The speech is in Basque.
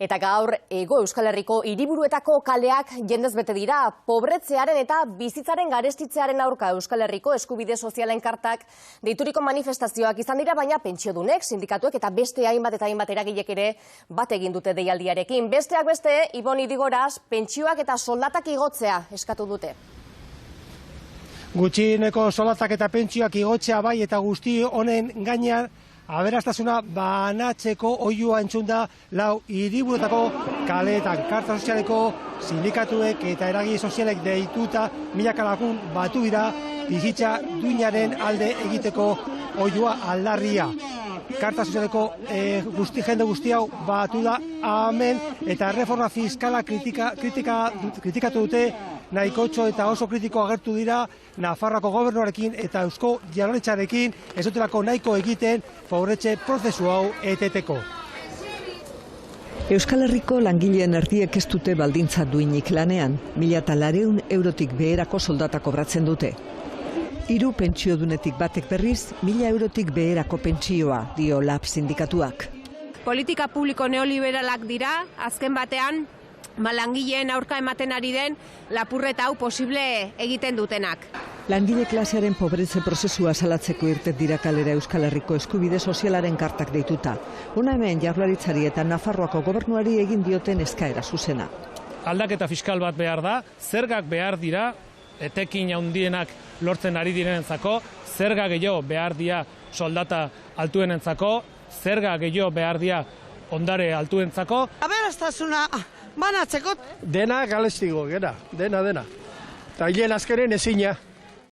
Eta gaur, Hego Euskal Herriko hiriburuetako kaleak jendez bete dira, pobretzearen eta bizitzaren garestitzearen aurka Euskal Herriko eskubide sozialen kartak deituriko manifestazioak izan dira, baina pentsiodunek, sindikatuek eta beste hainbat eragilek ere bat egin dute deialdiarekin. Besteak beste, Ibon Idigoraz, pentsioak eta soldatak igotzea eskatu dute. Gutxieneko soldatak eta pentsioak igotzea bai eta guzti honen gainean aberastasuna banatzeko oihua entzun da lau hiriburuetako kaleetan. Karta sozialeko sindikatuek eta eragile sozialek deituta milaka lagun batu dira bizitza duinaren alde egiteko oihua aldarria. Karta sozialeko jende guzti hau batu da hemen eta reforma fiskala kritikatu dute nahikotxo eta oso kritiko agertu dira Nafarroako gobernuarekin eta Eusko Jaurlaritzarekin ez dutelako nahiko egiten pobretze prozesu hau eteteko. Euskal Herriko langileen erdiek ez dute baldintza duinik lanean, 1.400 eurotik beherako soldata kobratzen dute. 3 pentsiodunetik batek berriz, 1.000 eurotik beherako pentsioa, dio LAB sindikatuak. Politika publiko neoliberalak dira, azken batean, langileen aurka ematen ari den lapurreta hau posible egiten dutenak. Langile klasearen pobretze prozesua salatzeko irtet dira kalera Euskal Herriko eskubide sozialaren kartak deituta. Hona hemen Jaurlaritzari eta Nafarroako gobernuari egin dioten eskaera zuzena. Aldaketa fiskal bat behar da, zergak behar dira, etekin handienak lortzen ari direnentzako, zerga gehiago behar dira soldata altuenentzako, zerga gehiago behar dira ondare altuentzako. Aberastasuna banatzeko. Dena galestigo, dena. Eta hien azkenen ezina.